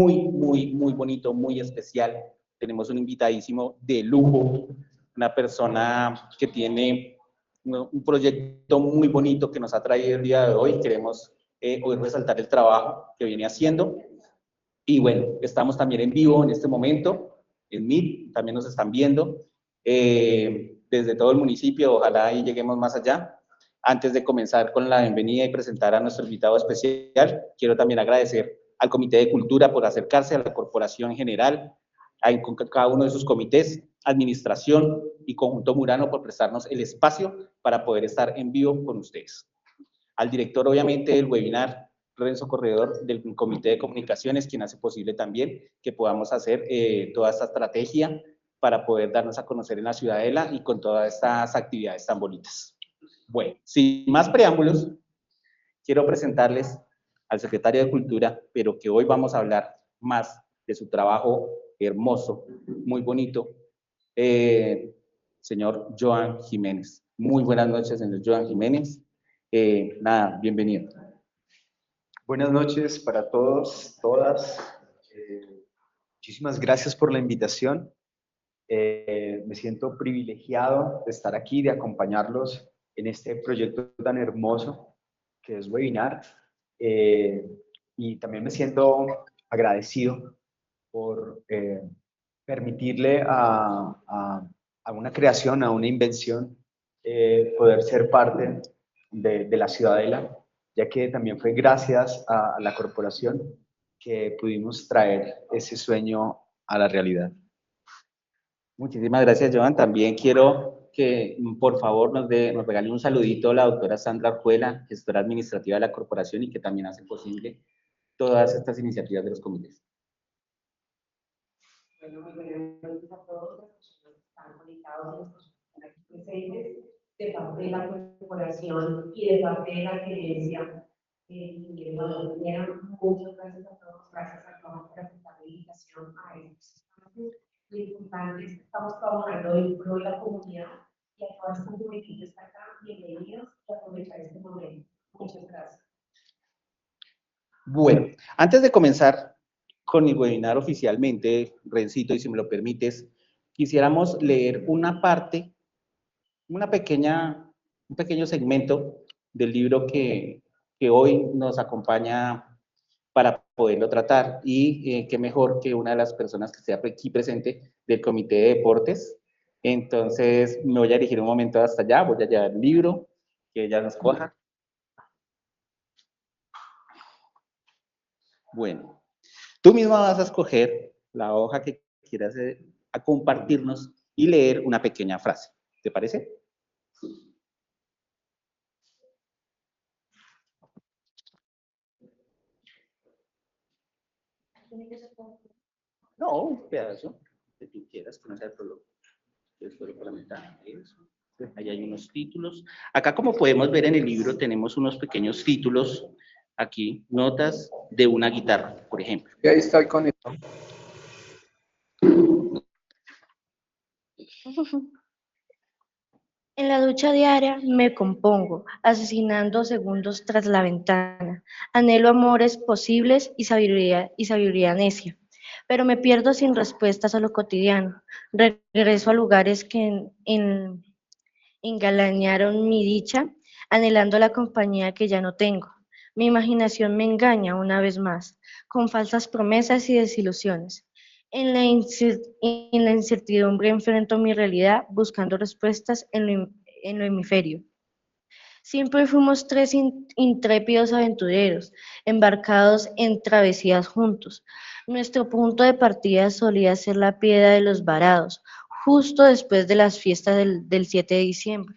muy bonito, muy especial. Tenemos un invitadísimo de lujo, una persona que tiene un proyecto muy bonito que nos ha traído el día de hoy. Queremos hoy resaltar el trabajo que viene haciendo. Y bueno, estamos también en vivo en este momento, en Meet, también nos están viendo desde todo el municipio, ojalá ahí lleguemos más allá. Antes de comenzar con la bienvenida y presentar a nuestro invitado especial, quiero también agradecer al Comité de Cultura por acercarse, a la corporación en general, a cada uno de sus comités, administración y Conjunto Murano por prestarnos el espacio para poder estar en vivo con ustedes. Al director, obviamente, del webinar, Renzo Corredor, del Comité de Comunicaciones, quien hace posible también que podamos hacer toda esta estrategia para poder darnos a conocer en la Ciudadela y con todas estas actividades tan bonitas. Bueno, sin más preámbulos, quiero presentarles al secretario de Cultura, pero que hoy vamos a hablar más de su trabajo hermoso, muy bonito, señor Joan Jiménez. Muy buenas noches, señor Joan Jiménez. Nada, bienvenido. Buenas noches para todos, todas. Muchísimas gracias por la invitación. Me siento privilegiado de estar aquí, de acompañarlos en este proyecto tan hermoso que es Webinar. Y también me siento agradecido por permitirle a una creación, a una invención, poder ser parte de la Ciudadela, ya que también fue gracias a la corporación que pudimos traer ese sueño a la realidad. Muchísimas gracias, Joan. También quiero que, por favor, nos regale un saludito a la doctora Sandra Arjuela, gestora administrativa de la corporación y que también hace posible todas estas iniciativas de los comités. Bueno, muy buenas noches a todos los que están conectados, los que están aquí presentes, de parte de la corporación y de parte de la gerencia. Muchas gracias a todos, gracias a todos por aceptar la invitación a estos espacios importantes que estamos trabajando en pro de la comunidad y a todas estas mujeres que están acá, bienvenidos y aprovechar este momento. Muchas gracias. Bueno, antes de comenzar con el webinar oficialmente, Rencito, y si me lo permites, quisiéramos leer una parte, un pequeño segmento del libro que hoy nos acompaña para poderlo tratar. Y qué mejor que una de las personas que esté aquí presente del Comité de Deportes. Entonces, me voy a dirigir un momento hasta allá, voy a llevar el libro, que ella nos coja. Bueno, tú misma vas a escoger la hoja que quieras a compartirnos y leer una pequeña frase. ¿Te parece? No, un pedazo que tú quieras, que no sea todo por la mitad. Eso. Ahí hay unos títulos. Acá, como podemos ver en el libro, tenemos unos pequeños títulos. Aquí, notas de una guitarra, por ejemplo. Y ahí está el conector. En la ducha diaria me compongo, asesinando segundos tras la ventana. Anhelo amores posibles y sabiduría necia, pero me pierdo sin respuestas a lo cotidiano. Regreso a lugares que engalañaron mi dicha, anhelando la compañía que ya no tengo. Mi imaginación me engaña una vez más, con falsas promesas y desilusiones. En la incertidumbre enfrento mi realidad, buscando respuestas en lo hemisferio. Siempre fuimos tres intrépidos aventureros, embarcados en travesías juntos. Nuestro punto de partida solía ser la piedra de los Varados, justo después de las fiestas del 7 de diciembre,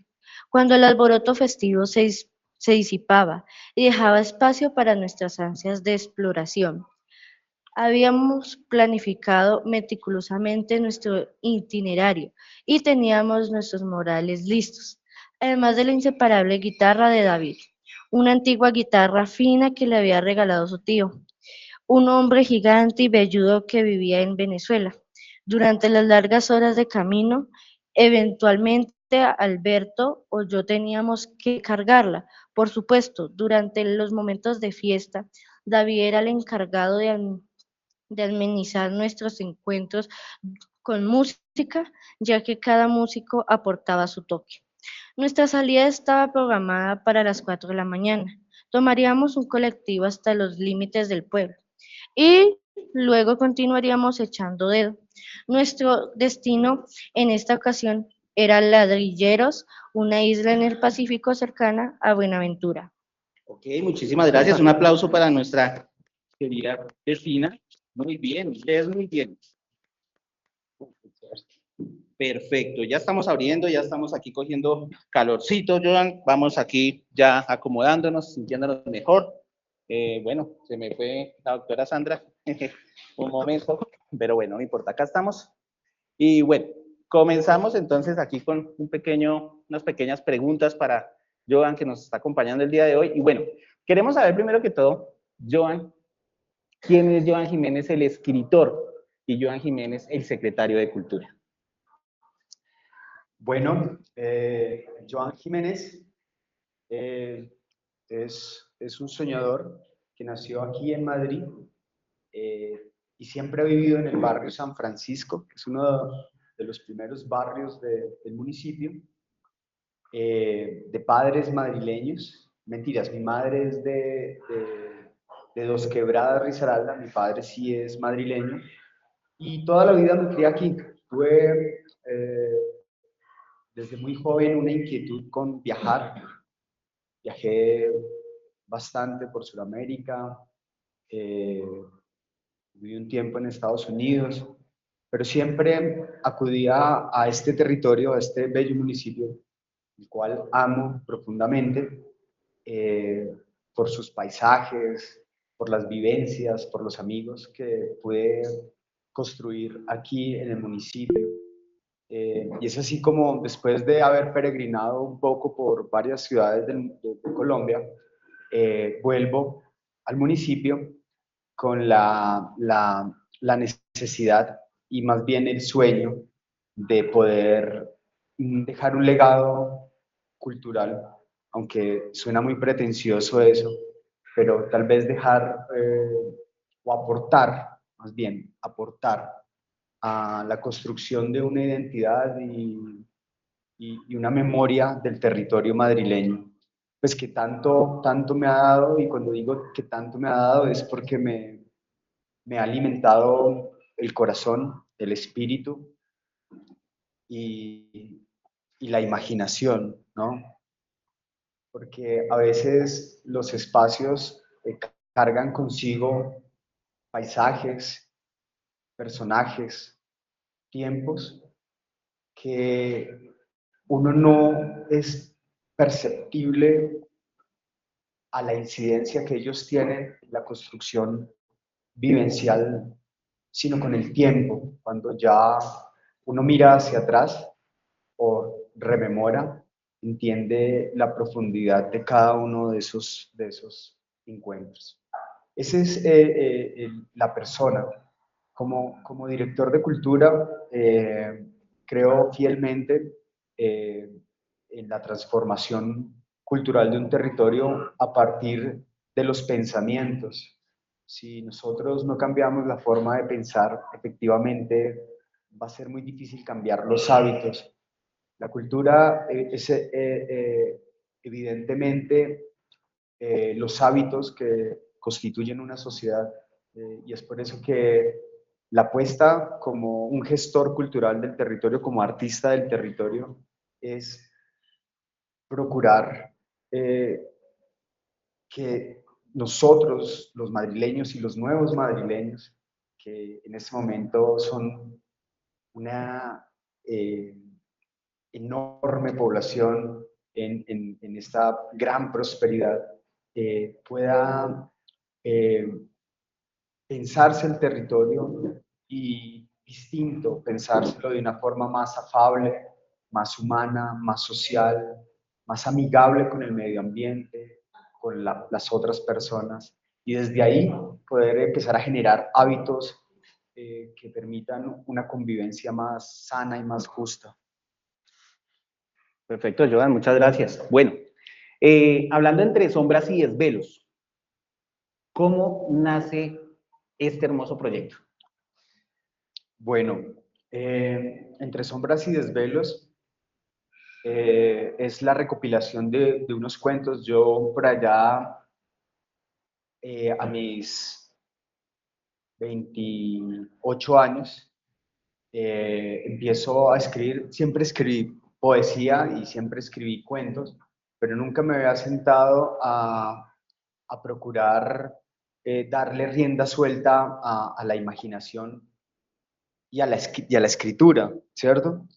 cuando el alboroto festivo se disipaba y dejaba espacio para nuestras ansias de exploración. Habíamos planificado meticulosamente nuestro itinerario y teníamos nuestros morales listos, además de la inseparable guitarra de David, una antigua guitarra fina que le había regalado su tío, un hombre gigante y velludo que vivía en Venezuela. Durante las largas horas de camino, eventualmente Alberto o yo teníamos que cargarla. Por supuesto, durante los momentos de fiesta, David era el encargado de amenizar nuestros encuentros con música, ya que cada músico aportaba su toque. Nuestra salida estaba programada para las 4 de la mañana. Tomaríamos un colectivo hasta los límites del pueblo y luego continuaríamos echando dedo. Nuestro destino en esta ocasión era Ladrilleros, una isla en el Pacífico cercana a Buenaventura. Ok, muchísimas gracias. Un aplauso para nuestra querida vecina. Muy bien, ustedes muy bien. Perfecto, ya estamos abriendo, ya estamos aquí cogiendo calorcito, Joan. Vamos aquí ya acomodándonos, sintiéndonos mejor. Bueno, se me fue la doctora Sandra un momento, pero bueno, no importa, acá estamos. Y bueno, comenzamos entonces aquí con unas pequeñas preguntas para Joan, que nos está acompañando el día de hoy. Y bueno, queremos saber primero que todo, Joan, ¿quién es Joan Jiménez, el escritor, y Joan Jiménez, el secretario de Cultura? Bueno, Joan Jiménez es un soñador que nació aquí en Madrid y siempre ha vivido en el barrio San Francisco, que es uno de los primeros barrios del municipio, de padres madrileños. Mentiras, mi madre es de Dos Quebradas, Risaralda, mi padre sí es madrileño, y toda la vida me crié aquí. Tuve desde muy joven una inquietud con viajar. Viajé bastante por Sudamérica, viví un tiempo en Estados Unidos, pero siempre acudía a este territorio, a este bello municipio, el cual amo profundamente, por sus paisajes, por las vivencias, por los amigos que pude construir aquí en el municipio. Y es así como después de haber peregrinado un poco por varias ciudades de Colombia, vuelvo al municipio con la necesidad y más bien el sueño de poder dejar un legado cultural, aunque suena muy pretencioso eso, pero tal vez dejar o aportar, más bien aportar a la construcción de una identidad y una memoria del territorio madrileño, pues que tanto me ha dado, y cuando digo que tanto me ha dado es porque me ha alimentado el corazón, el espíritu y la imaginación, ¿no? Porque a veces los espacios cargan consigo paisajes, personajes, tiempos que uno no es perceptible a la incidencia que ellos tienen en la construcción vivencial, sino con el tiempo, cuando ya uno mira hacia atrás o rememora, entiende la profundidad de cada uno de esos encuentros. Esa es la persona. Como director de cultura, creo fielmente en la transformación cultural de un territorio a partir de los pensamientos. Si nosotros no cambiamos la forma de pensar, efectivamente va a ser muy difícil cambiar los hábitos. La cultura es evidentemente los hábitos que constituyen una sociedad, y es por eso que la apuesta como un gestor cultural del territorio, como artista del territorio, es procurar que nosotros, los madrileños y los nuevos madrileños, que en este momento son una enorme población en esta gran prosperidad, pueda pensarse el territorio y distinto, pensárselo de una forma más afable, más humana, más social, más amigable con el medio ambiente, con las otras personas, y desde ahí poder empezar a generar hábitos que permitan una convivencia más sana y más justa. Perfecto, Joan, muchas gracias. Bueno, hablando entre sombras y desvelos, ¿cómo nace este hermoso proyecto? Bueno, Entre sombras y desvelos es la recopilación de unos cuentos. Yo por allá, a mis 28 años, empiezo a escribir. Siempre escribí poesía y siempre escribí cuentos, pero nunca me había sentado a procurar darle rienda suelta a la imaginación y a la escritura, ¿cierto?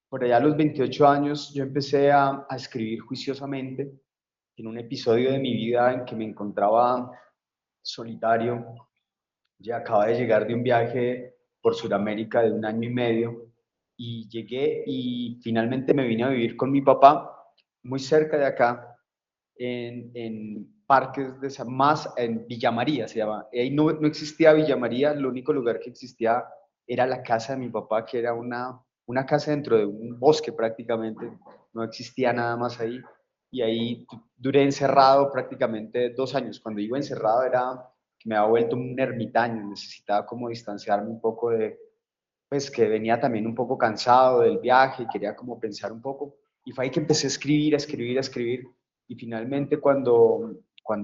Por allá a los 28 años yo empecé a escribir juiciosamente en un episodio de mi vida en que me encontraba solitario. Ya acababa de llegar de un viaje por Sudamérica de 1 año y medio y llegué y finalmente me vine a vivir con mi papá muy cerca de acá, en Parques de San Más, en Villa María se llama. Ahí no existía Villa María, el único lugar que existía era la casa de mi papá, que era una casa dentro de un bosque prácticamente, no existía nada más ahí. Y ahí duré encerrado prácticamente 2 años. Cuando digo encerrado era que me había vuelto un ermitaño, necesitaba como distanciarme un poco pues que venía también un poco cansado del viaje y quería como pensar un poco. Y fue ahí que empecé a escribir, a escribir, a escribir. Y finalmente cuando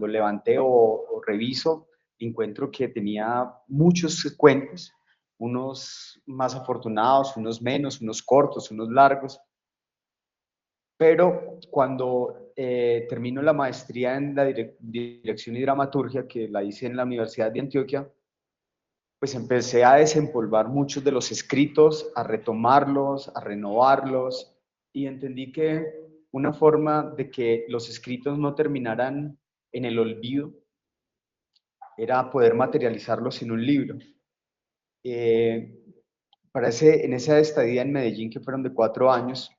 levanté o reviso, encuentro que tenía muchos cuentos, unos más afortunados, unos menos, unos cortos, unos largos. Pero cuando termino la maestría en la dirección y dramaturgia, que la hice en la Universidad de Antioquia, pues empecé a desempolvar muchos de los escritos, a retomarlos, a renovarlos, y entendí que una forma de que los escritos no terminaran en el olvido era poder materializarlos en un libro. Eh, en esa estadía en Medellín, que fueron de 4 años,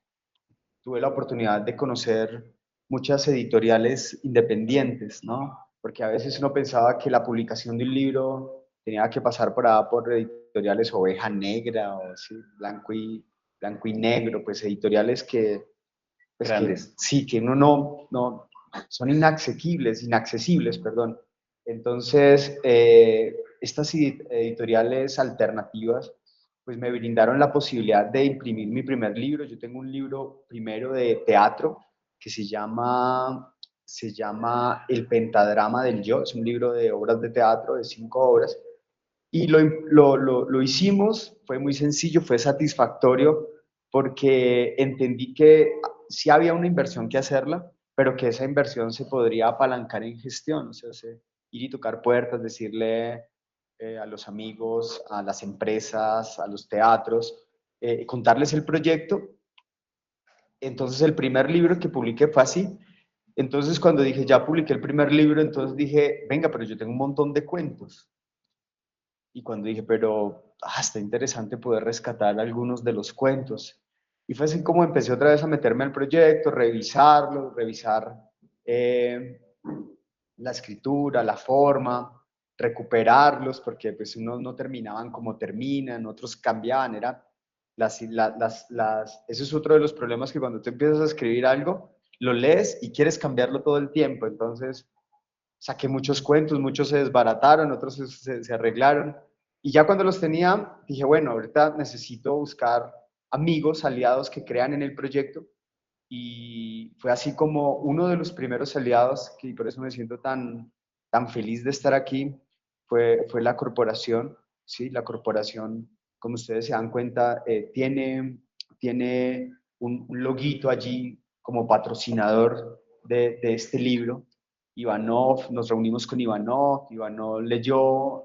tuve la oportunidad de conocer muchas editoriales independientes, ¿no? Porque a veces uno pensaba que la publicación de un libro tenía que pasar por editoriales Oveja Negra o ¿sí? Blanco y Negro, pues editoriales pues Grandes. sí, que uno no son inaccesibles, perdón. Entonces, estas editoriales alternativas pues me brindaron la posibilidad de imprimir mi primer libro. Yo tengo un libro primero de teatro que se llama El Pentadrama del Yo, es un libro de obras de teatro de 5 obras, y lo hicimos, fue muy sencillo, fue satisfactorio, porque entendí que sí había una inversión que hacerla, pero que esa inversión se podría apalancar en gestión, o sea, ir y tocar puertas, decirle a los amigos, a las empresas, a los teatros, contarles el proyecto. Entonces el primer libro que publiqué fue así. Entonces cuando dije, ya publiqué el primer libro, entonces dije, venga, pero yo tengo un montón de cuentos. Y cuando dije, pero está interesante poder rescatar algunos de los cuentos. Y fue así como empecé otra vez a meterme al proyecto, revisarlo, revisar la escritura, la forma, recuperarlos, porque pues unos no terminaban como terminan, otros cambiaban, ese es otro de los problemas, que cuando tú empiezas a escribir algo, lo lees y quieres cambiarlo todo el tiempo. Entonces saqué muchos cuentos, muchos se desbarataron, otros se arreglaron, y ya cuando los tenía dije, bueno, ahorita necesito buscar amigos, aliados que crean en el proyecto. Y fue así como uno de los primeros aliados, que por eso me siento tan feliz de estar aquí, fue la corporación. ¿Sí? La corporación, como ustedes se dan cuenta, tiene un loguito allí como patrocinador de este libro. Ivanov, nos reunimos con Ivanov leyó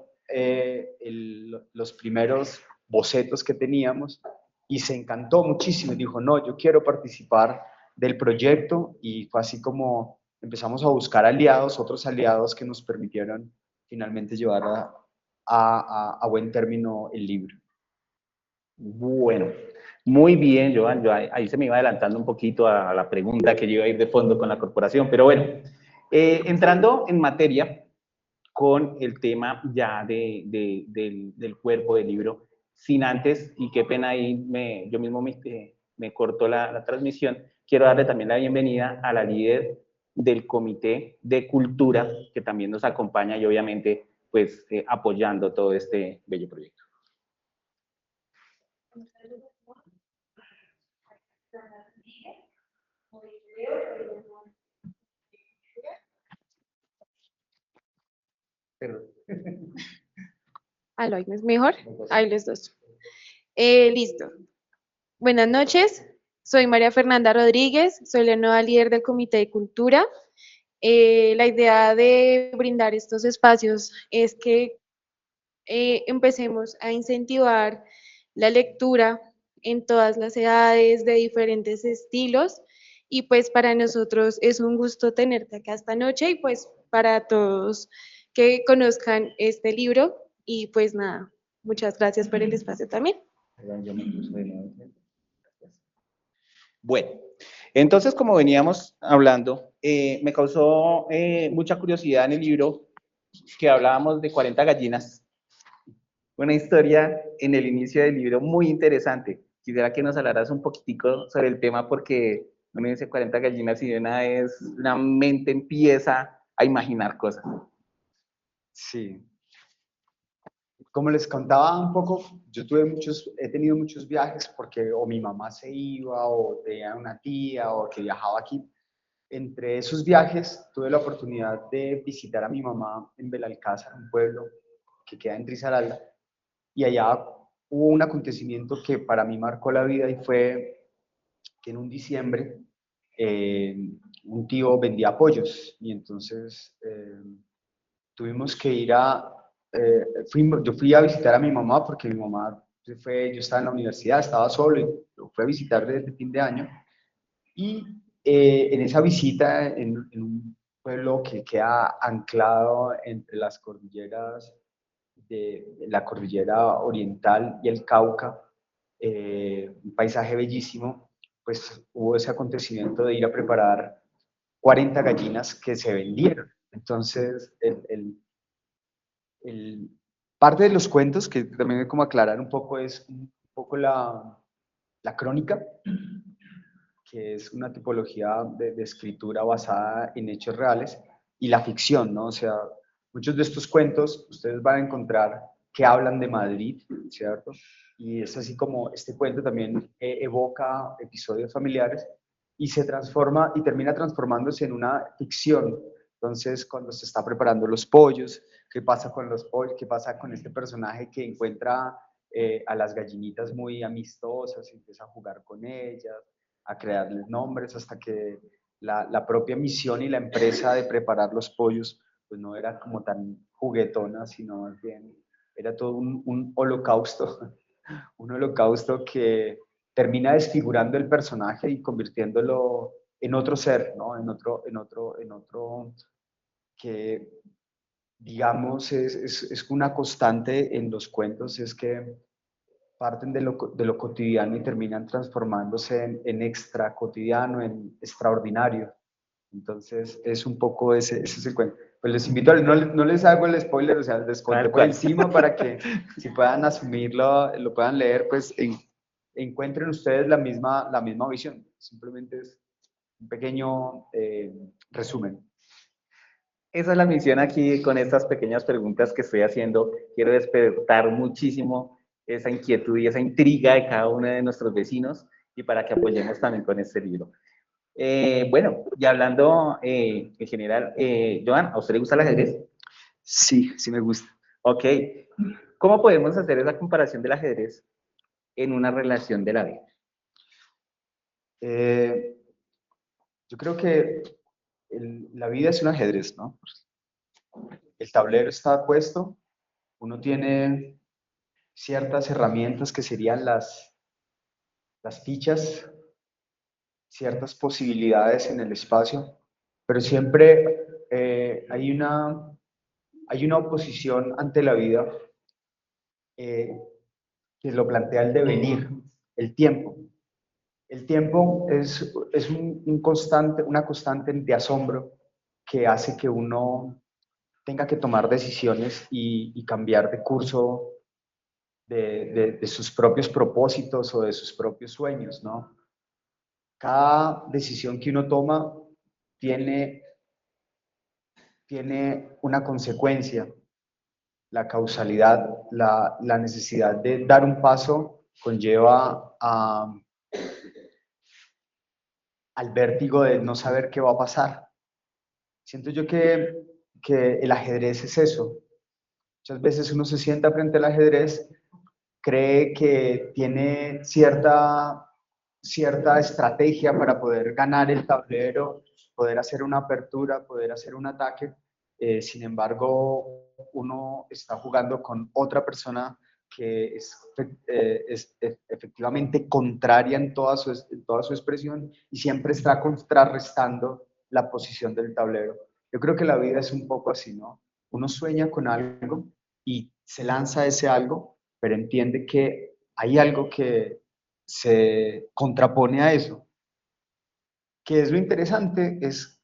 los primeros bocetos que teníamos y se encantó muchísimo y dijo, no, yo quiero participar del proyecto, y fue así como empezamos a buscar aliados, otros aliados que nos permitieran finalmente llevar a buen término el libro. Bueno, muy bien, Joan. Yo ahí se me iba adelantando un poquito a la pregunta que yo iba a ir de fondo con la corporación, pero bueno, entrando en materia con el tema ya del cuerpo del libro, sin antes, y qué pena ahí yo mismo me cortó la transmisión, quiero darle también la bienvenida a la líder del Comité de Cultura, que también nos acompaña y obviamente pues apoyando todo este bello proyecto. ¿Aló, es mejor? Ahí les dos. Listo. Buenas noches, soy María Fernanda Rodríguez, soy la nueva líder del Comité de Cultura. La idea de brindar estos espacios es que empecemos a incentivar la lectura en todas las edades, de diferentes estilos, y pues para nosotros es un gusto tenerte acá esta noche y pues para todos que conozcan este libro y pues nada, muchas gracias por el espacio también. Bueno, entonces como veníamos hablando, me causó mucha curiosidad en el libro que hablábamos de 40 gallinas. Una historia en el inicio del libro muy interesante. Quisiera que nos hablaras un poquitico sobre el tema porque uno dice 40 gallinas y de una vez la mente empieza a imaginar cosas. Sí. Como les contaba un poco, he tenido muchos viajes porque o mi mamá se iba o tenía una tía o que viajaba aquí. Entre esos viajes tuve la oportunidad de visitar a mi mamá en Belalcázar, un pueblo que queda en Risaralda, y allá hubo un acontecimiento que para mí marcó la vida y fue que en un diciembre un tío vendía pollos y entonces tuvimos que ir yo fui a visitar a mi mamá porque mi mamá yo estaba en la universidad, estaba solo y lo fui a visitar desde fin de año. Y en esa visita, en un pueblo que queda anclado entre las cordilleras de la cordillera oriental y el Cauca, un paisaje bellísimo, pues hubo ese acontecimiento de ir a preparar 40 gallinas que se vendieron. Entonces, parte de los cuentos, que también hay como aclarar un poco, es un poco la crónica, que es una tipología de escritura basada en hechos reales, y la ficción, ¿no? O sea, muchos de estos cuentos ustedes van a encontrar que hablan de Madrid, ¿cierto? Y es así como este cuento también evoca episodios familiares y se transforma y termina transformándose en una ficción. Entonces, cuando se está preparando los pollos, ¿qué pasa con los pollos? ¿Qué pasa con este personaje que encuentra a las gallinitas muy amistosas y empieza a jugar con ellas, a crearles nombres, hasta que la propia misión y la empresa de preparar los pollos pues no era como tan juguetona, sino más bien era todo un holocausto, un holocausto que termina desfigurando el personaje y convirtiéndolo en otro ser, ¿no? En otro que, digamos, es una constante en los cuentos, es que parten de lo cotidiano y terminan transformándose en extra cotidiano, en extraordinario. Entonces, es un poco ese es el cuento. Pues les invito no les hago el spoiler, o sea, les conté por encima para que si puedan asumirlo, lo puedan leer, pues encuentren ustedes la misma visión. Simplemente es un pequeño resumen. Esa es la misión aquí con estas pequeñas preguntas que estoy haciendo. Quiero despertar muchísimo esa inquietud y esa intriga de cada uno de nuestros vecinos y para que apoyemos también con este libro. Bueno, y hablando en general, Joan, ¿a usted le gusta el ajedrez? Sí, sí me gusta. Ok. ¿Cómo podemos hacer esa comparación del ajedrez en una relación de la vida? Yo creo que la vida es un ajedrez, ¿no? El tablero está puesto, uno tiene ciertas herramientas que serían las fichas, ciertas posibilidades en el espacio, pero siempre hay una oposición ante la vida que lo plantea el devenir, el tiempo. El tiempo es una constante de asombro que hace que uno tenga que tomar decisiones y cambiar de curso de sus propios propósitos o de sus propios sueños, ¿no? Cada decisión que uno toma tiene una consecuencia la causalidad, la necesidad de dar un paso conlleva al vértigo de no saber qué va a pasar. Siento yo que el ajedrez es eso. Muchas veces uno se sienta frente al ajedrez, cree que tiene cierta estrategia para poder ganar el tablero, poder hacer una apertura, poder hacer un ataque. Sin embargo, uno está jugando con otra persona que es efectivamente contraria en toda su expresión y siempre está contrarrestando la posición del tablero. Yo creo que la vida es un poco así, ¿no? Uno sueña con algo y se lanza a ese algo, pero entiende que hay algo que se contrapone a eso. Que es lo interesante, es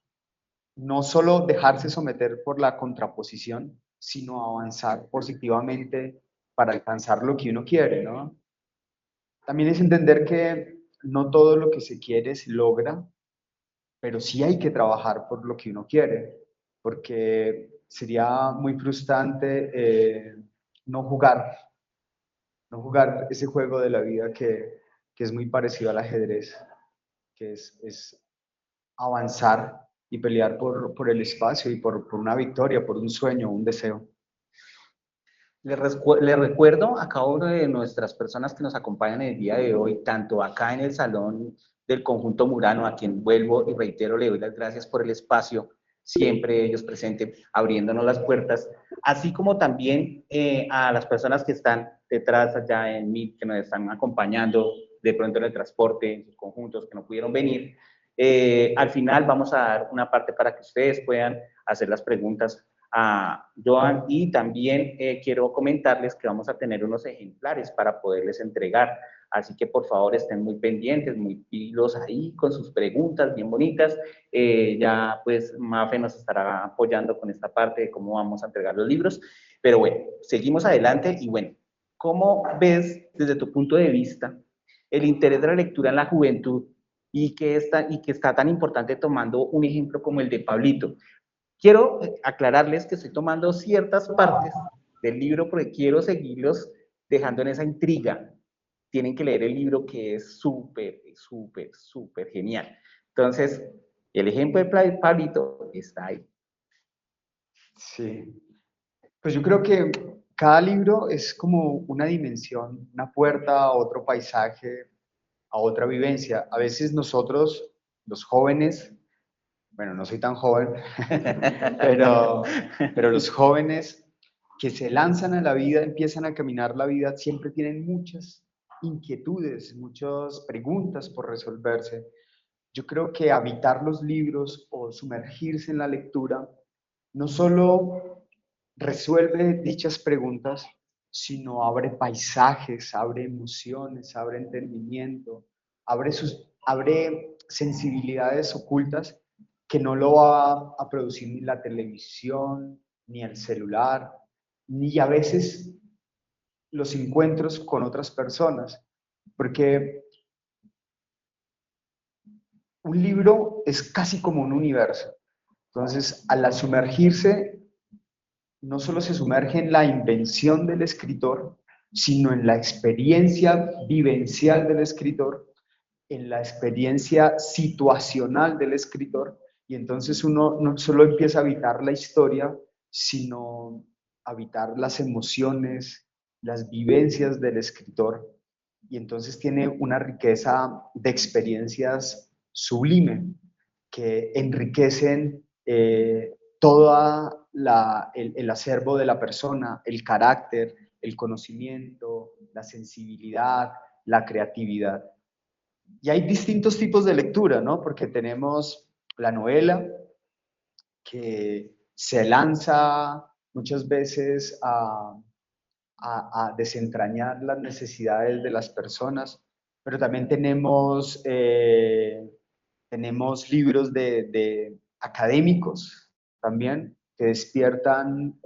no solo dejarse someter por la contraposición, sino avanzar positivamente para alcanzar lo que uno quiere, ¿no? También es entender que no todo lo que se quiere se logra, pero sí hay que trabajar por lo que uno quiere, porque sería muy frustrante no jugar, no jugar ese juego de la vida que es muy parecido al ajedrez, que es avanzar y pelear por el espacio y por una victoria, por un sueño, un deseo. Les recuerdo a cada una de nuestras personas que nos acompañan el día de hoy, tanto acá en el salón del Conjunto Murano, a quien vuelvo y reitero, le doy las gracias por el espacio, siempre ellos presentes, abriéndonos las puertas, así como también a las personas que están detrás allá en MIT, que nos están acompañando de pronto en el transporte, en sus conjuntos, que no pudieron venir. Al final vamos a dar una parte para que ustedes puedan hacer las preguntas a Joan, y también quiero comentarles que vamos a tener unos ejemplares para poderles entregar, así que por favor estén muy pendientes, muy pilos ahí con sus preguntas bien bonitas. Ya pues Mafe nos estará apoyando con esta parte de cómo vamos a entregar los libros, pero bueno, seguimos adelante. Y bueno, ¿cómo ves desde tu punto de vista el interés de la lectura en la juventud y que está tan importante, tomando un ejemplo como el de Pablito? Quiero aclararles que estoy tomando ciertas partes del libro porque quiero seguirlos dejando en esa intriga. Tienen que leer el libro, que es súper, súper, súper genial. Entonces, el ejemplo de Pablito está ahí. Sí. Pues yo creo que cada libro es como una dimensión, una puerta a otro paisaje, a otra vivencia. A veces nosotros, los jóvenes, bueno, no soy tan joven, pero los jóvenes que se lanzan a la vida, empiezan a caminar la vida, siempre tienen muchas inquietudes, muchas preguntas por resolverse. Yo creo que habitar los libros o sumergirse en la lectura no solo resuelve dichas preguntas, sino abre paisajes, abre emociones, abre entendimiento, abre sensibilidades ocultas que no lo va a producir ni la televisión, ni el celular, ni a veces los encuentros con otras personas. Porque un libro es casi como un universo. Entonces, al sumergirse, no solo se sumerge en la invención del escritor, sino en la experiencia vivencial del escritor, en la experiencia situacional del escritor, y entonces uno no solo empieza a habitar la historia, sino habitar las emociones, las vivencias del escritor, y entonces tiene una riqueza de experiencias sublime que enriquecen todo el acervo de la persona, el carácter, el conocimiento, la sensibilidad, la creatividad. Y hay distintos tipos de lectura, ¿no? Porque tenemos la novela, que se lanza muchas veces a desentrañar las necesidades de las personas, pero también tenemos libros de académicos también que despiertan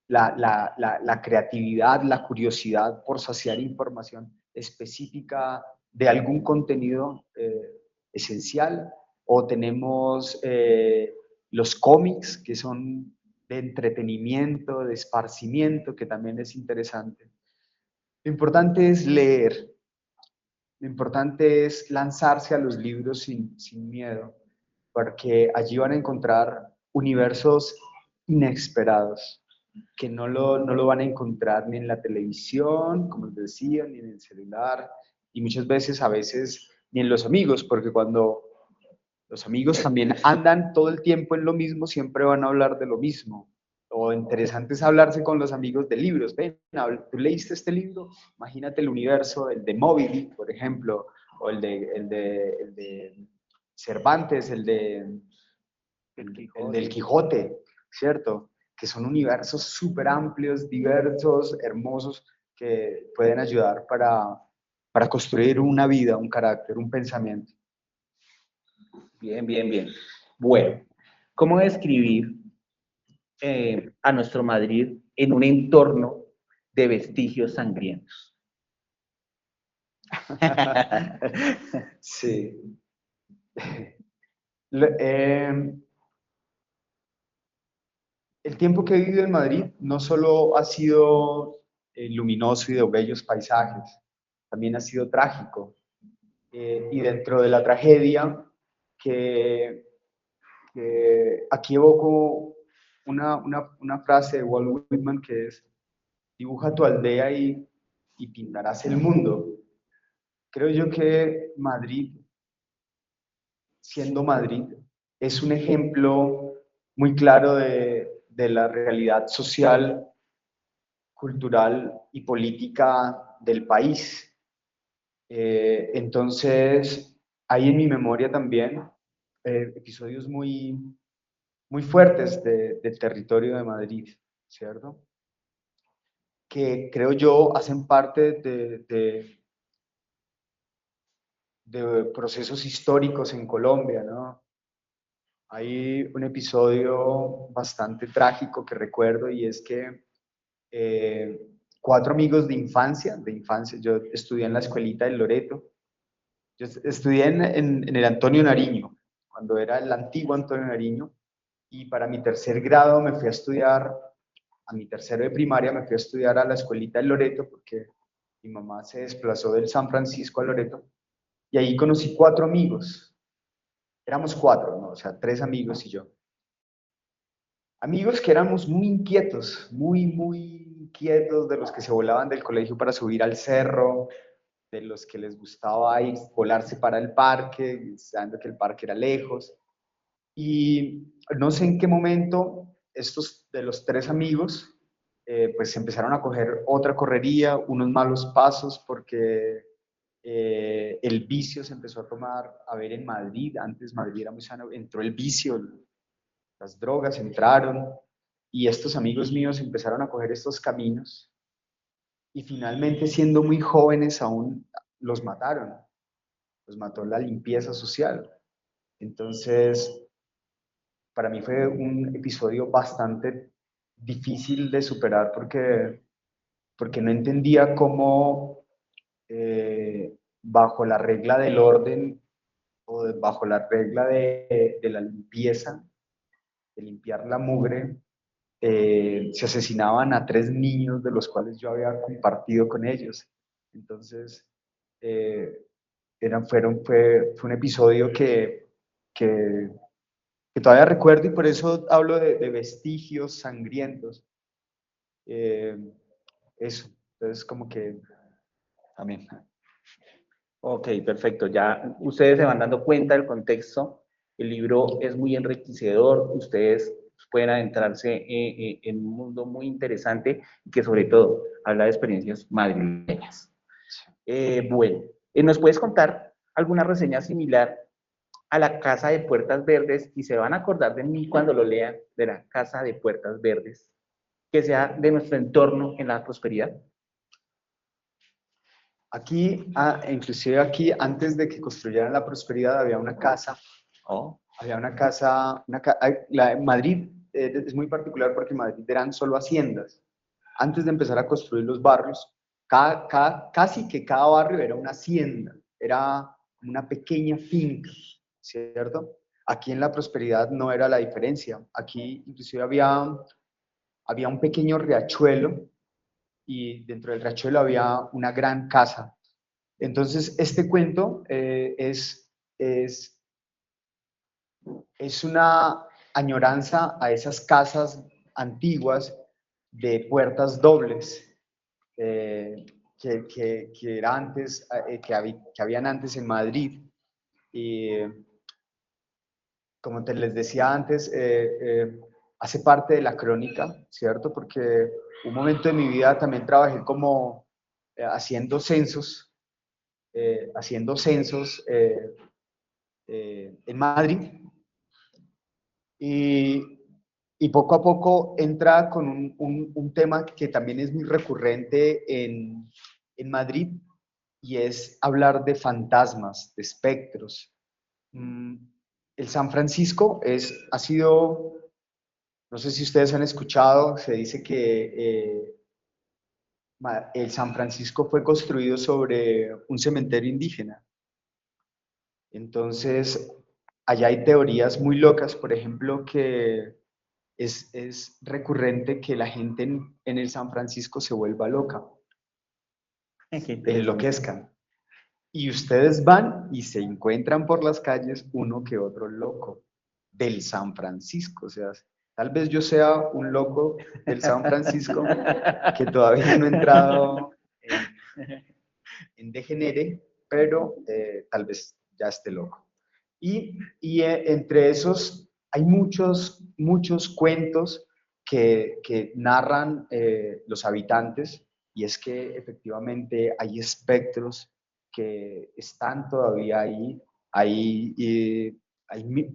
la creatividad, la curiosidad por saciar información específica de algún contenido esencial, o tenemos los cómics, que son de entretenimiento, de esparcimiento, que también es interesante. Lo importante es leer, lo importante es lanzarse a los libros sin miedo, porque allí van a encontrar universos inesperados, que no lo van a encontrar ni en la televisión, como les decía, ni en el celular, y muchas veces, a veces, ni en los amigos, porque cuando los amigos también andan todo el tiempo en lo mismo, siempre van a hablar de lo mismo. O interesante es hablarse con los amigos de libros. Ven, ¿tú leíste este libro? Imagínate el universo, el de Moby Dick, por ejemplo, o el de Cervantes, el del Quijote, ¿cierto? Que son universos súper amplios, diversos, hermosos, que pueden ayudar para construir una vida, un carácter, un pensamiento. Bien, bien, bien. Bueno, ¿cómo describir a nuestro Madrid en un entorno de vestigios sangrientos? Sí. El tiempo que he vivido en Madrid no solo ha sido luminoso y de bellos paisajes, también ha sido trágico. Y dentro de la tragedia, que aquí evoco una frase de Walt Whitman que es: dibuja tu aldea y pintarás el mundo. Creo yo que Madrid, siendo Madrid, es un ejemplo muy claro de la realidad social, cultural y política del país. Entonces, hay en mi memoria también episodios muy fuertes del territorio de Madrid, ¿cierto? Que creo yo hacen parte de procesos históricos en Colombia, ¿no? Hay un episodio bastante trágico que recuerdo, y es que 4 amigos de infancia, yo estudié en la escuelita del Loreto, yo estudié en el Antonio Nariño, cuando era el antiguo Antonio Nariño, y para mi tercer grado me fui a estudiar, a mi tercero de primaria me fui a estudiar a la escuelita del Loreto, porque mi mamá se desplazó del San Francisco a Loreto, y ahí conocí 4 amigos. Éramos 4, ¿no? O sea, 3 amigos y yo. Amigos que éramos muy inquietos, de los que se volaban del colegio para subir al cerro, de los que les gustaba ir, volarse para el parque, sabiendo que el parque era lejos. Y no sé en qué momento estos de los 3 amigos pues empezaron a coger otra correría, unos malos pasos, porque el vicio se empezó a tomar, a ver en Madrid. Antes Madrid era muy sano, entró el vicio, las drogas entraron, y estos amigos míos empezaron a coger estos caminos, y finalmente, siendo muy jóvenes aún, los mataron. Los mató la limpieza social. Entonces, para mí fue un episodio bastante difícil de superar, porque no entendía cómo, bajo la regla del orden, o bajo la regla de la limpieza, de limpiar la mugre, se asesinaban a 3 niños de los cuales yo había compartido con ellos. Entonces, fue un episodio que todavía recuerdo, y por eso hablo de vestigios sangrientos. Eso, entonces como que también. Ok, perfecto. Ya ustedes se van dando cuenta del contexto. El libro es muy enriquecedor. Ustedes pueden adentrarse en un mundo muy interesante y que sobre todo habla de experiencias madrileñas. Bueno, ¿nos puedes contar alguna reseña similar a La Casa de Puertas Verdes? Y se van a acordar de mí cuando lo lean, de La Casa de Puertas Verdes, que sea de nuestro entorno en la prosperidad. Aquí, inclusive aquí, antes de que construyeran la prosperidad, había una casa. Había una casa, Madrid es muy particular, porque en Madrid eran solo haciendas. Antes de empezar a construir los barrios, casi que cada barrio era una hacienda, era una pequeña finca, ¿cierto? Aquí en la prosperidad no era la diferencia. Aquí inclusive había había un pequeño riachuelo y dentro del riachuelo había una gran casa. Entonces, este cuento es una añoranza a esas casas antiguas de puertas dobles que era antes, que habían antes en Madrid. Y como les decía antes, hace parte de la crónica, ¿cierto? Porque un momento de mi vida también trabajé como haciendo censos en Madrid. Y poco a poco entra con un tema que también es muy recurrente en Madrid, y es hablar de fantasmas, de espectros. El San Francisco ha sido, no sé si ustedes han escuchado, se dice que el San Francisco fue construido sobre un cementerio indígena. Entonces, allá hay teorías muy locas, por ejemplo, que es recurrente que la gente en el San Francisco se vuelva loca, enloquezcan. Y ustedes van y se encuentran por las calles uno que otro loco del San Francisco. O sea, tal vez yo sea un loco del San Francisco que todavía no he entrado en degenere, pero tal vez ya esté loco. Y entre esos hay muchos cuentos que narran los habitantes, y es que efectivamente hay espectros que están todavía ahí.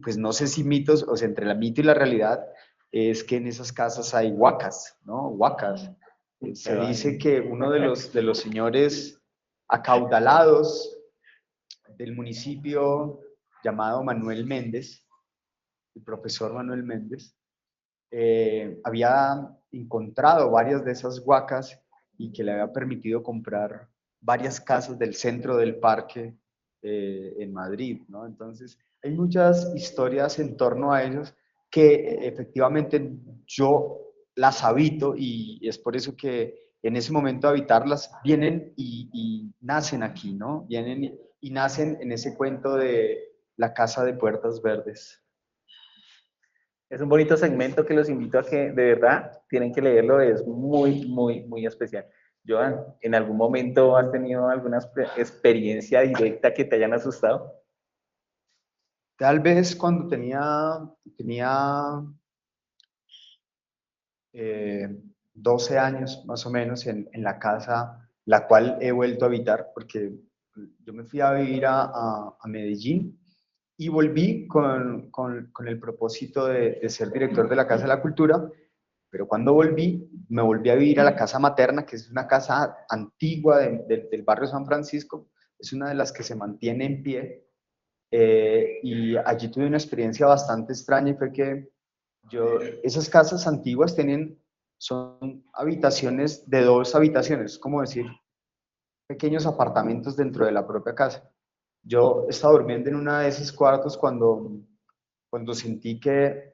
Pues no sé si mitos, o sea, entre la mito y la realidad, es que en esas casas hay huacas, ¿no? Huacas. Se dice que uno de los señores acaudalados del municipio llamado Manuel Méndez, el profesor Manuel Méndez, había encontrado varias de esas huacas y que le había permitido comprar varias casas del centro del parque en Madrid, ¿no? Entonces, hay muchas historias en torno a ellos que efectivamente yo las habito, y es por eso que en ese momento de habitarlas vienen y nacen aquí, ¿no? Vienen y nacen en ese cuento de la casa de puertas verdes. Es un bonito segmento que los invito a que de verdad tienen que leerlo, es muy, muy, muy especial. Joan, ¿en algún momento has tenido alguna experiencia directa que te hayan asustado? Tal vez cuando tenía 12 años más o menos en la casa, la cual he vuelto a habitar, porque yo me fui a vivir a Medellín y volví con el propósito de ser director de la Casa de la Cultura, pero cuando volví, me volví a vivir a la casa materna, que es una casa antigua del barrio San Francisco, es una de las que se mantiene en pie, y allí tuve una experiencia bastante extraña, y fue que esas casas antiguas son habitaciones de 2 habitaciones, como decir, pequeños apartamentos dentro de la propia casa. Yo estaba durmiendo en una de esos cuartos cuando sentí que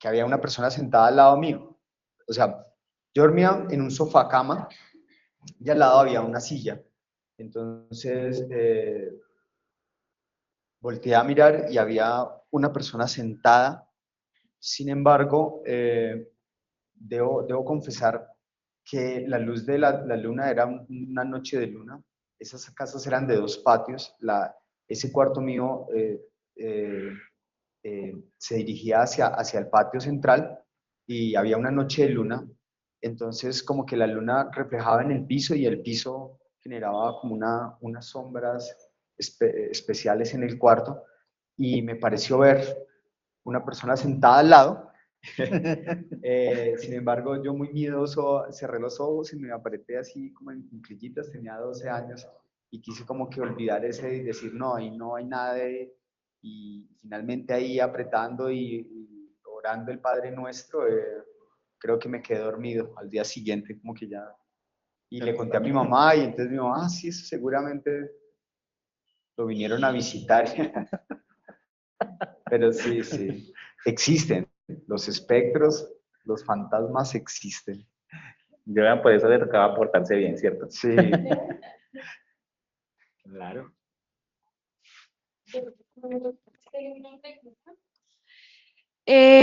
había una persona sentada al lado mío. O sea, yo dormía en un sofá cama y al lado había una silla. Entonces, volteé a mirar y había una persona sentada. Sin embargo, debo confesar que la luz de la luna era una noche de luna. Esas casas eran de 2 patios. Ese cuarto mío se dirigía hacia el patio central y había una noche de luna. Entonces, como que la luna reflejaba en el piso y el piso generaba como unas sombras especiales en el cuarto, y me pareció ver una persona sentada al lado. Sin embargo, yo muy miedoso cerré los ojos y me apreté así como en cuclillitas, tenía 12 años y quise como que olvidar ese y decir no, ahí no hay nada y finalmente ahí apretando y orando el Padre Nuestro, creo que me quedé dormido al día siguiente, como que ya, y le conté a mi mamá, y entonces mi mamá, sí, eso seguramente lo vinieron a visitar. Pero sí, existen los espectros, Los fantasmas existen. Yo vean, por eso le tocaba portarse bien, ¿cierto? Sí. Claro.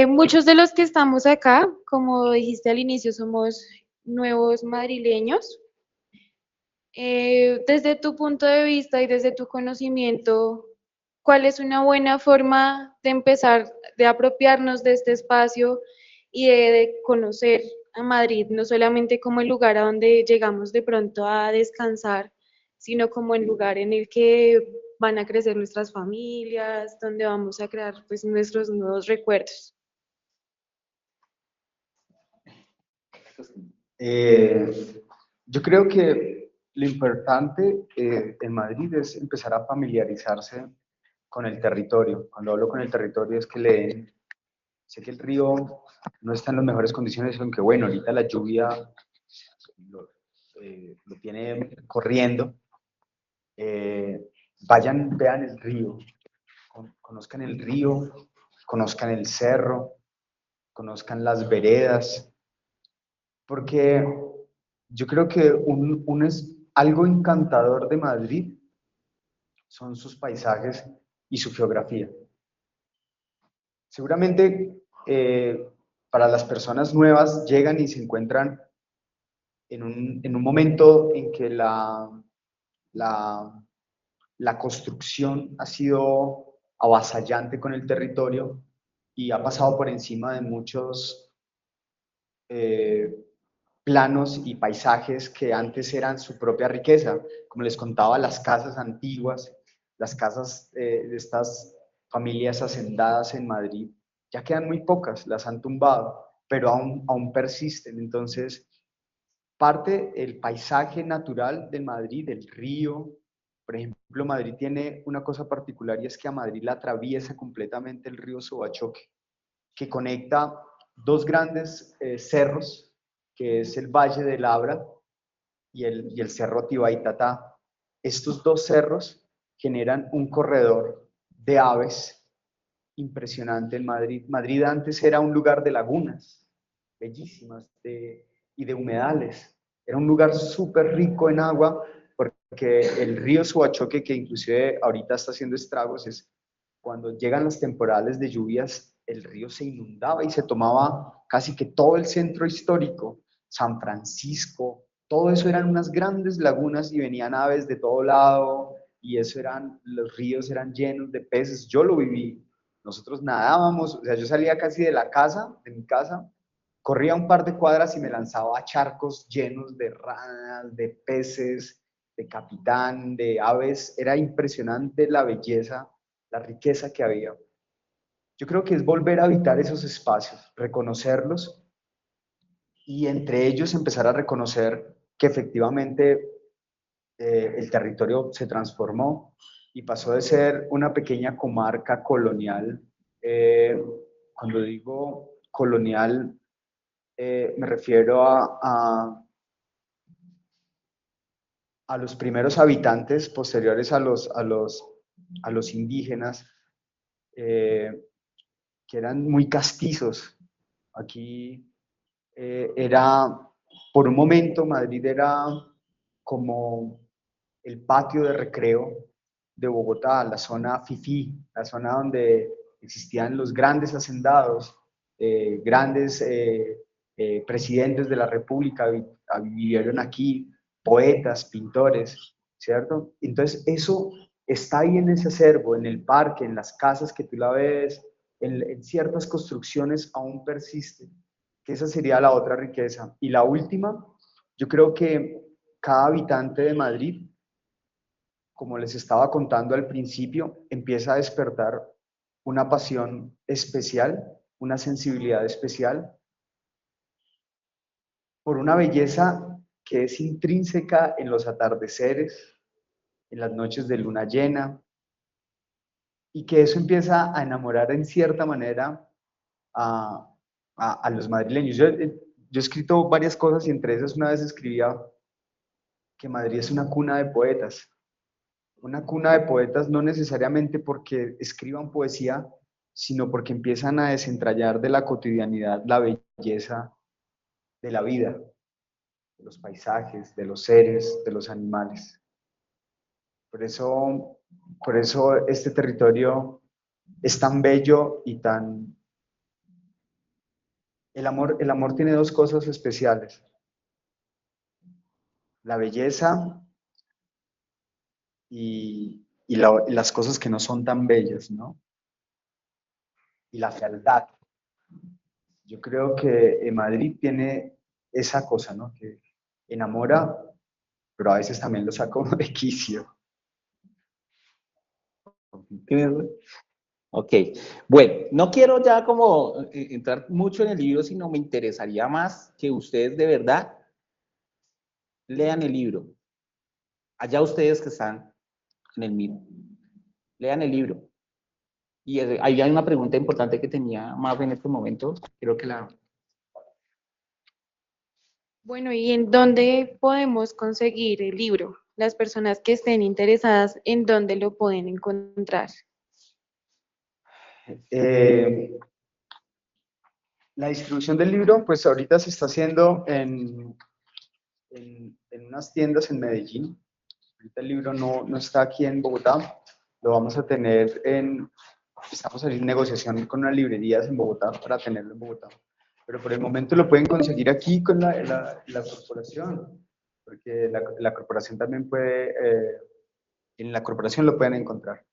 Muchos de los que estamos acá, como dijiste al inicio, somos nuevos madrileños. Desde tu punto de vista y desde tu conocimiento, ¿cuál es una buena forma de empezar, de apropiarnos de este espacio y de conocer a Madrid, no solamente como el lugar a donde llegamos de pronto a descansar, sino como el lugar en el que van a crecer nuestras familias, donde vamos a crear pues nuestros nuevos recuerdos? Yo creo que lo importante en Madrid es empezar a familiarizarse con el territorio. Cuando hablo con el territorio es que sé que el río no está en las mejores condiciones, aunque bueno, ahorita la lluvia lo tiene corriendo. Vayan, vean el río, conozcan el río, conozcan el cerro, conozcan las veredas, porque yo creo que algo encantador de Madrid son sus paisajes y su geografía. Seguramente para las personas nuevas llegan y se encuentran en un momento en que la construcción ha sido avasallante con el territorio y ha pasado por encima de muchos planos y paisajes que antes eran su propia riqueza. Como les contaba, las casas antiguas, las casas de estas familias hacendadas en Madrid, ya quedan muy pocas, las han tumbado, pero aún persisten. Entonces, parte el paisaje natural de Madrid, el río. Por ejemplo, Madrid tiene una cosa particular y es que a Madrid la atraviesa completamente el río Subachoque, que conecta dos grandes cerros, que es el Valle de Labra y el Cerro Tibaitatá. Estos dos cerros generan un corredor de aves impresionante en Madrid. Madrid antes era un lugar de lagunas bellísimas y de humedales. Era un lugar súper rico en agua porque el río Suachoque, que inclusive ahorita está haciendo estragos, es cuando llegan las temporales de lluvias, el río se inundaba y se tomaba casi que todo el centro histórico, San Francisco, todo eso eran unas grandes lagunas y venían aves de todo lado y los ríos eran llenos de peces. Yo lo viví. Nosotros nadábamos, o sea, yo salía casi de mi casa, corría un par de cuadras y me lanzaba a charcos llenos de ranas, de peces, de capitán, de aves. Era impresionante la belleza, la riqueza que había. Yo creo que es volver a habitar esos espacios, reconocerlos y entre ellos empezar a reconocer que efectivamente el territorio se transformó y pasó de ser una pequeña comarca colonial. Cuando digo colonial, me refiero a los primeros habitantes posteriores a los indígenas, que eran muy castizos. Aquí por un momento, Madrid era como el patio de recreo de Bogotá, la zona fifí, la zona donde existían los grandes hacendados, grandes presidentes de la República vivieron aquí, poetas, pintores, ¿cierto? Entonces eso está ahí en ese acervo, en el parque, en las casas que tú la ves, en ciertas construcciones aún persiste, que esa sería la otra riqueza. Y la última, yo creo que cada habitante de Madrid, como les estaba contando al principio, empieza a despertar una pasión especial, una sensibilidad especial por una belleza que es intrínseca en los atardeceres, en las noches de luna llena, y que eso empieza a enamorar en cierta manera a los madrileños. Yo he escrito varias cosas y entre esas una vez escribía que Madrid es una cuna de poetas. Una cuna de poetas no necesariamente porque escriban poesía, sino porque empiezan a desentrañar de la cotidianidad la belleza belleza de la vida, de los paisajes, de los seres, de los animales. Por eso este territorio es tan bello y tan... El amor tiene dos cosas especiales: la belleza y las cosas que no son tan bellas, ¿no? Y la fealdad. Yo creo que Madrid tiene esa cosa, ¿no? Que enamora, pero a veces también lo saca uno de quicio. Ok, bueno, no quiero ya como entrar mucho en el libro, sino me interesaría más que ustedes de verdad lean el libro. Allá ustedes que están en el mío, lean el libro. Y ahí hay una pregunta importante que tenía más en este momento, creo que la... Bueno, ¿y en dónde podemos conseguir el libro? Las personas que estén interesadas, ¿en dónde lo pueden encontrar? La distribución del libro, pues ahorita se está haciendo en unas tiendas en Medellín. Ahorita el libro no está aquí en Bogotá, lo vamos a tener estamos en negociación con unas librerías en Bogotá para tenerlo en Bogotá. Pero por el momento lo pueden conseguir aquí con la corporación, porque la corporación también puede, en la corporación lo pueden encontrar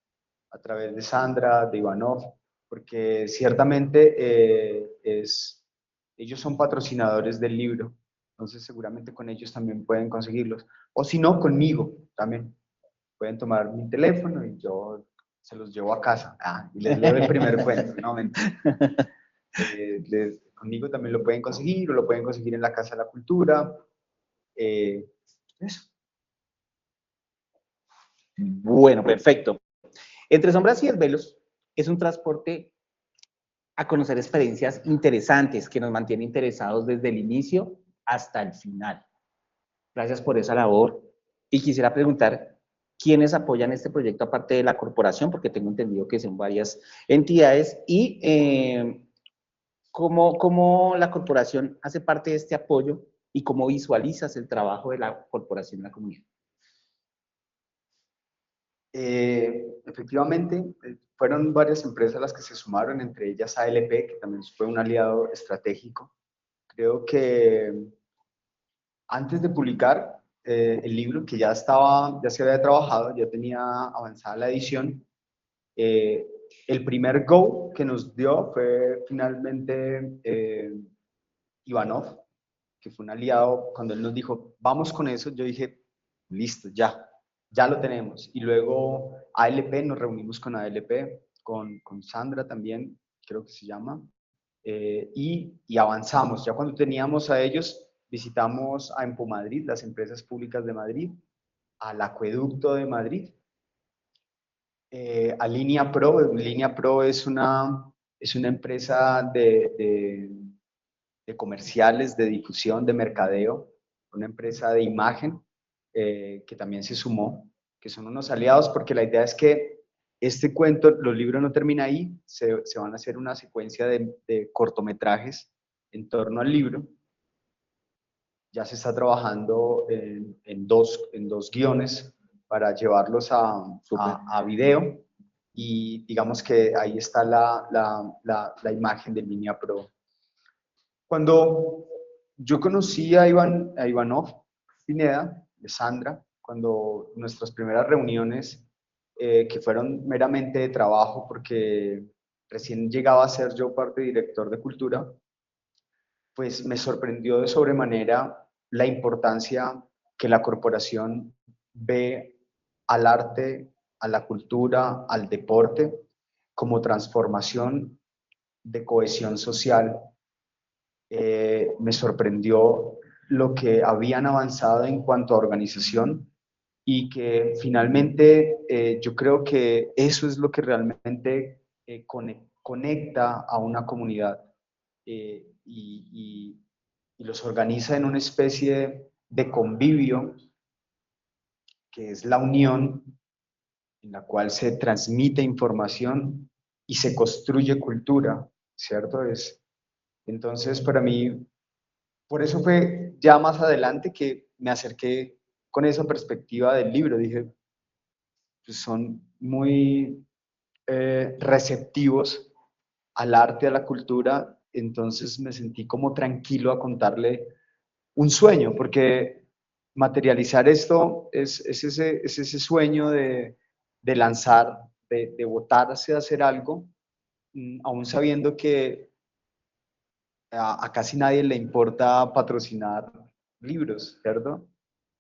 a través de Sandra, de Ivanov, porque ciertamente ellos son patrocinadores del libro, entonces seguramente con ellos también pueden conseguirlos. O si no, conmigo también. Pueden tomar mi teléfono y yo se los llevo a casa. Y les leo el primer cuento. No, mentira. Conmigo también lo pueden conseguir, o lo pueden conseguir en la Casa de la Cultura. Eso. Bueno, perfecto. Entre Sombras y Desvelos es un transporte a conocer experiencias interesantes que nos mantiene interesados desde el inicio hasta el final. Gracias por esa labor. Y quisiera preguntar, ¿quiénes apoyan este proyecto aparte de la corporación? Porque tengo entendido que son varias entidades. Y ¿cómo la corporación hace parte de este apoyo y cómo visualizas el trabajo de la corporación en la comunidad? Efectivamente, fueron varias empresas las que se sumaron, entre ellas ALP, que también fue un aliado estratégico. Creo que antes de publicar el libro, que ya se había trabajado, ya tenía avanzada la edición, el primer go que nos dio fue finalmente Ivanov, que fue un aliado. Cuando él nos dijo, vamos con eso, yo dije, listo, ya lo tenemos. Y luego ALP, nos reunimos con ALP, con Sandra también, creo que se llama, y avanzamos. Ya cuando teníamos a ellos, visitamos a Empomadrid, las empresas públicas de Madrid, al Acueducto de Madrid, a Línea Pro. Línea Pro es una empresa de comerciales, de difusión, de mercadeo, una empresa de imagen que también se sumó, que son unos aliados, porque la idea es que este cuento, los libros no terminan ahí, se van a hacer una secuencia de cortometrajes en torno al libro. Ya se está trabajando en dos guiones para llevarlos a video, y digamos que ahí está la imagen de Línea Pro. Cuando yo conocí a Ivanov Pineda, de Sandra, cuando nuestras primeras reuniones, que fueron meramente de trabajo, porque recién llegaba a ser yo parte director de cultura, pues me sorprendió de sobremanera la importancia que la corporación ve al arte, a la cultura, al deporte, como transformación de cohesión social. Me sorprendió lo que habían avanzado en cuanto a organización, y que finalmente yo creo que eso es lo que realmente conecta a una comunidad, y los organiza en una especie de convivio, que es la unión, en la cual se transmite información y se construye cultura, ¿cierto? Entonces, para mí, por eso fue ya más adelante que me acerqué con esa perspectiva del libro. Dije, pues son muy receptivos al arte, a la cultura, entonces me sentí como tranquilo a contarle un sueño, porque materializar esto es ese sueño de lanzar, de botarse a hacer algo, aún sabiendo que a casi nadie le importa patrocinar libros, ¿cierto?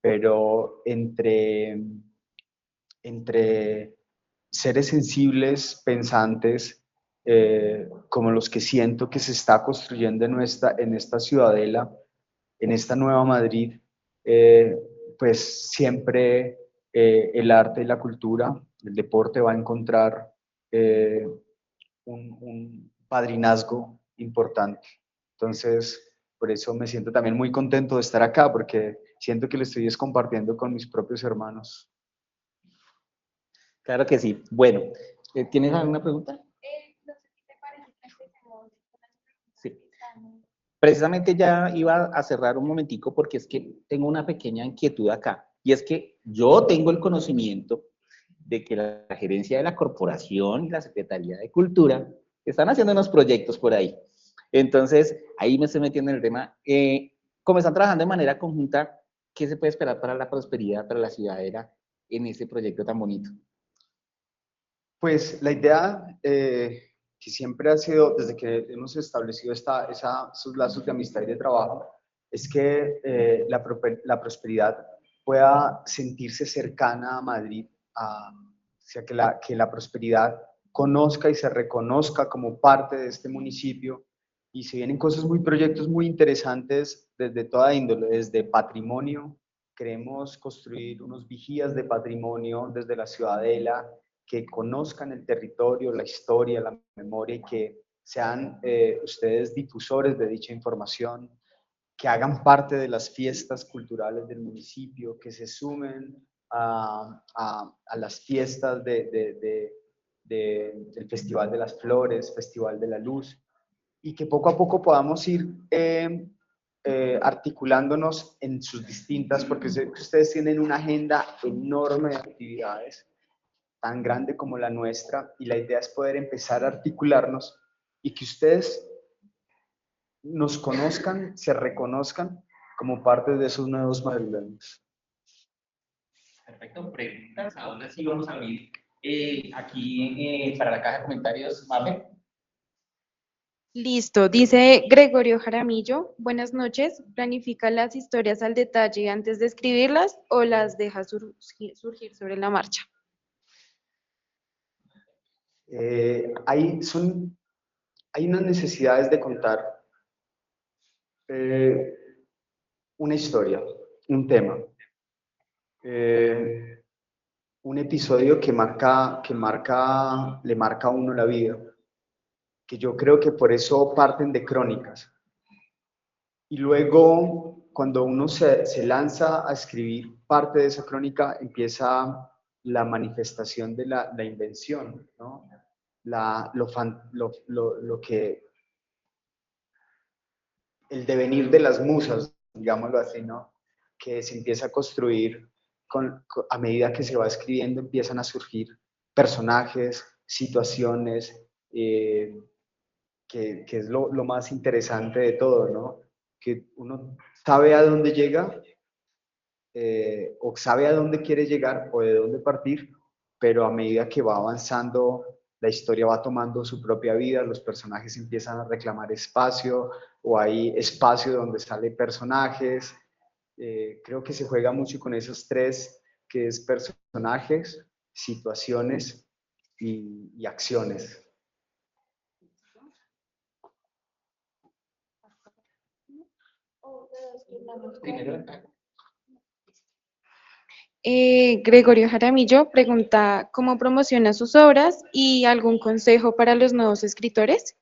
Pero entre seres sensibles, pensantes, como los que siento que se está construyendo en esta ciudadela, en esta nueva Madrid, eh, pues siempre el arte y la cultura, el deporte va a encontrar un padrinazgo importante. Entonces, por eso me siento también muy contento de estar acá, porque siento que lo estoy compartiendo con mis propios hermanos. Claro que sí. Bueno, ¿tienes alguna pregunta? No sé si te parece que empecemos con las preguntas Sí. que están. Precisamente ya iba a cerrar un momentico porque es que tengo una pequeña inquietud acá. Y es que yo tengo el conocimiento de que la gerencia de la corporación y la Secretaría de Cultura están haciendo unos proyectos por ahí. Entonces, ahí me estoy metiendo en el tema. Como están trabajando de manera conjunta, ¿qué se puede esperar para la prosperidad, para la ciudadela en ese proyecto tan bonito? Pues la idea que siempre ha sido, desde que hemos establecido esos lazos de amistad y de trabajo, es que la prosperidad pueda sentirse cercana a Madrid, o sea, que la prosperidad conozca y se reconozca como parte de este municipio. Y se vienen proyectos muy interesantes desde toda índole, desde patrimonio. Queremos construir unos vigías de patrimonio desde la ciudadela, que conozcan el territorio, la historia, la memoria y que sean ustedes difusores de dicha información, que hagan parte de las fiestas culturales del municipio, que se sumen a las fiestas del Festival de las Flores, Festival de la Luz, y que poco a poco podamos ir articulándonos en sus distintas, porque ustedes tienen una agenda enorme de actividades, tan grande como la nuestra, y la idea es poder empezar a articularnos y que ustedes nos conozcan, se reconozcan como parte de esos nuevos madrileños. Perfecto, preguntas. Ahora sí vamos a abrir aquí para la caja de comentarios, Mafe. Listo, dice Gregorio Jaramillo, buenas noches, ¿planifica las historias al detalle antes de escribirlas o las deja surgir sobre la marcha? Hay unas necesidades de contar una historia, un tema, un episodio que le marca a uno la vida, que yo creo que por eso parten de crónicas. Y luego, cuando uno se lanza a escribir parte de esa crónica, empieza la manifestación de la invención, ¿no? Lo que el devenir de las musas, digámoslo así, ¿no? Que se empieza a construir a medida que se va escribiendo, empiezan a surgir personajes, situaciones, que es lo más interesante de todo, ¿no? Que uno sabe a dónde llega, o sabe a dónde quiere llegar o de dónde partir, pero a medida que va avanzando, la historia va tomando su propia vida, los personajes empiezan a reclamar espacio, o hay espacio donde salen personajes. Creo que se juega mucho con esos tres, que es personajes, situaciones y acciones. Primero, Gregorio Jaramillo pregunta, ¿cómo promociona sus obras y algún consejo para los nuevos escritores?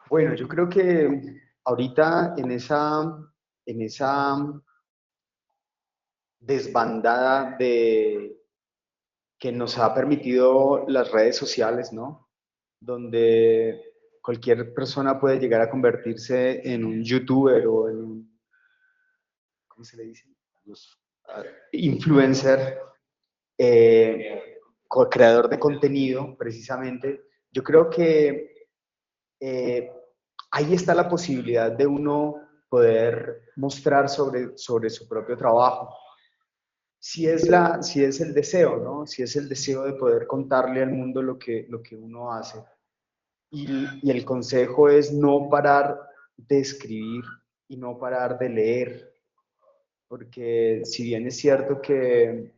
Bueno, yo creo que ahorita en esa desbandada que nos ha permitido las redes sociales, ¿no? Donde cualquier persona puede llegar a convertirse en un youtuber o en un, ¿cómo se le dice? Influencer, creador de contenido, precisamente. Yo creo que ahí está la posibilidad de uno poder mostrar sobre su propio trabajo. Si es el deseo, ¿no? Si es el deseo de poder contarle al mundo lo que uno hace. Y el consejo es no parar de escribir y no parar de leer, porque si bien es cierto que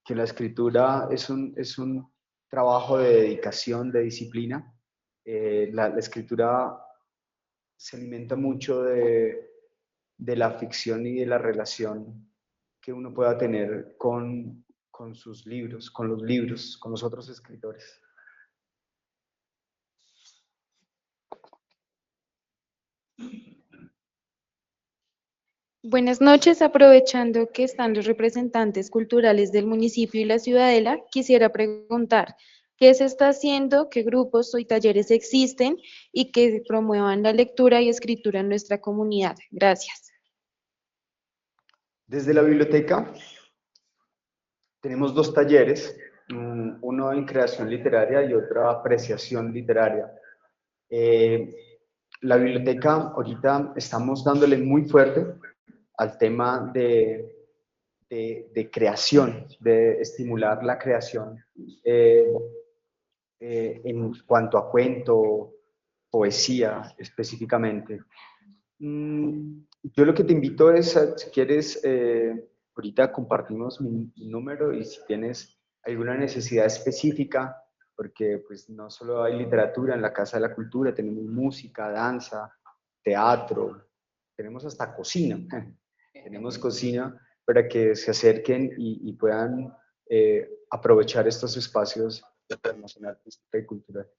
la escritura es un trabajo de dedicación, de disciplina, la escritura se alimenta mucho de la ficción y de la relación que uno pueda tener con sus libros, con los libros, con los otros escritores. Buenas noches, aprovechando que están los representantes culturales del municipio y la ciudadela, quisiera preguntar, ¿qué se está haciendo, qué grupos y talleres existen y que promuevan la lectura y escritura en nuestra comunidad? Gracias. Desde la biblioteca tenemos 2 talleres, uno en creación literaria y otro apreciación literaria. La biblioteca ahorita estamos dándole muy fuerte al tema de creación, de estimular la creación en cuanto a cuento, poesía específicamente. Yo lo que te invito es, si quieres, ahorita compartimos mi número y si tienes alguna necesidad específica, porque pues no solo hay literatura en la Casa de la Cultura, tenemos música, danza, teatro, tenemos hasta cocina. Tenemos cocina para que se acerquen y puedan aprovechar estos espacios de formación artística y cultural.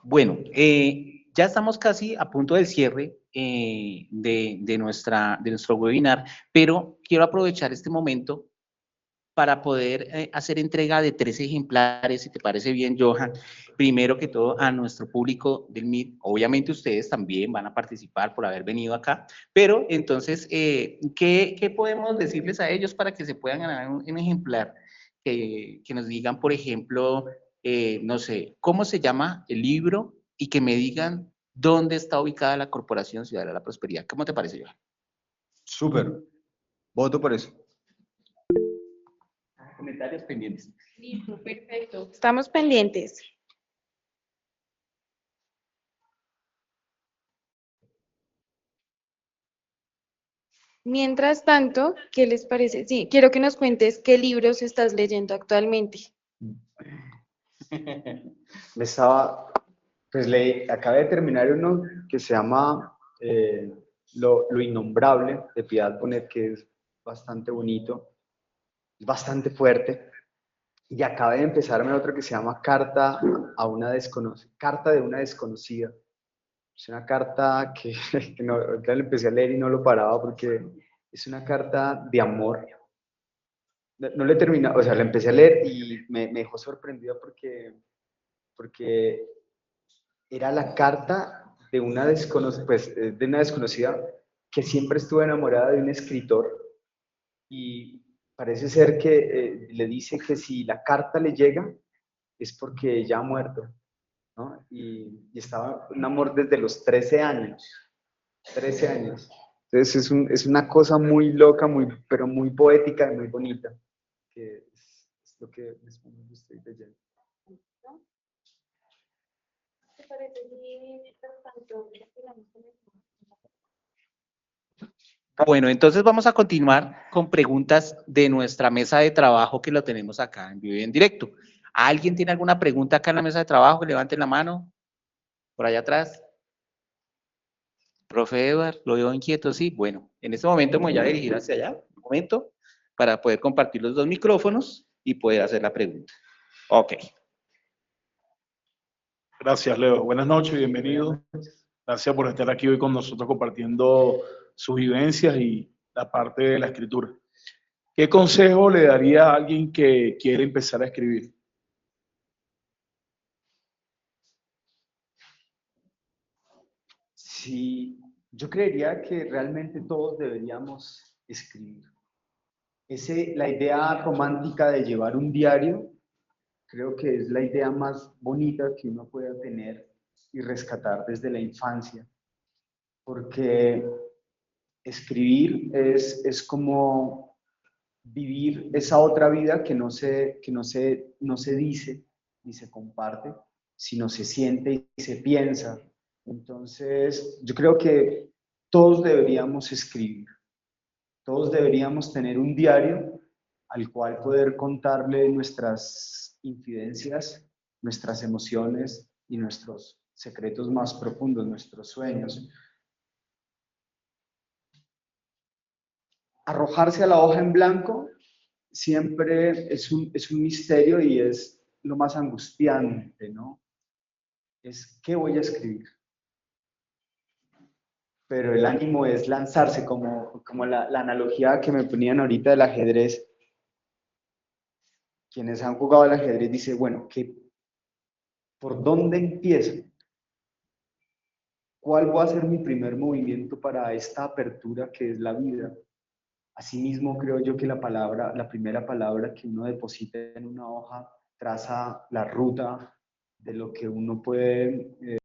Bueno, ya estamos casi a punto del cierre de nuestro webinar, pero quiero aprovechar este momento para poder hacer entrega de 3 ejemplares, si te parece bien, Johan. Primero que todo, a nuestro público del MIT. Obviamente ustedes también van a participar por haber venido acá, pero entonces, ¿qué podemos decirles a ellos para que se puedan ganar un ejemplar? Que nos digan, por ejemplo, no sé, ¿cómo se llama el libro? Y que me digan dónde está ubicada la Corporación Ciudadana de la Prosperidad. ¿Cómo te parece, Johan? Súper. Voto por eso. Comentarios pendientes. Listo, perfecto. Estamos pendientes. Mientras tanto, ¿qué les parece? Sí, quiero que nos cuentes qué libros estás leyendo actualmente. Acabé de terminar uno que se llama Lo Innombrable, de Piedad Bonet, que es bastante bonito, es bastante fuerte. Y acabé de empezarme otro que se llama Carta de una desconocida. Es una carta que ahorita la empecé a leer y no lo paraba porque es una carta de amor. No le terminé, o sea, la empecé a leer y me dejó sorprendido porque era la carta de una desconocida que siempre estuvo enamorada de un escritor y parece ser que le dice que si la carta le llega es porque ya ha muerto, ¿no? Y estaba un amor desde los 13 años. 13 años. Entonces es una cosa muy loca, pero muy poética y muy bonita, que es lo que estoy leyendo. Bueno, entonces vamos a continuar con preguntas de nuestra mesa de trabajo que lo tenemos acá en vivo y en directo. ¿Alguien tiene alguna pregunta acá en la mesa de trabajo? Levanten la mano. Por allá atrás. Profe Edward, lo veo inquieto, sí. Bueno, en este momento me voy a dirigir hacia allá, un momento, para poder compartir los 2 micrófonos y poder hacer la pregunta. Ok. Gracias, Leo. Buenas noches, bienvenido. Gracias por estar aquí hoy con nosotros compartiendo sus vivencias y la parte de la escritura. ¿Qué consejo le daría a alguien que quiere empezar a escribir? Sí, yo creería que realmente todos deberíamos escribir. La idea romántica de llevar un diario, creo que es la idea más bonita que uno pueda tener y rescatar desde la infancia, porque escribir es como vivir esa otra vida que no se dice ni se comparte, sino se siente y se piensa. Entonces, yo creo que todos deberíamos escribir, todos deberíamos tener un diario al cual poder contarle nuestras infidencias, nuestras emociones y nuestros secretos más profundos, nuestros sueños. Arrojarse a la hoja en blanco siempre es un misterio y es lo más angustiante, ¿no? Es ¿qué voy a escribir? Pero el ánimo es lanzarse, como la analogía que me ponían ahorita del ajedrez. Quienes han jugado al ajedrez dicen, bueno, ¿por dónde empiezo? ¿Cuál va a ser mi primer movimiento para esta apertura que es la vida? Asimismo, creo yo que la primera palabra que uno deposita en una hoja traza la ruta de lo que uno puede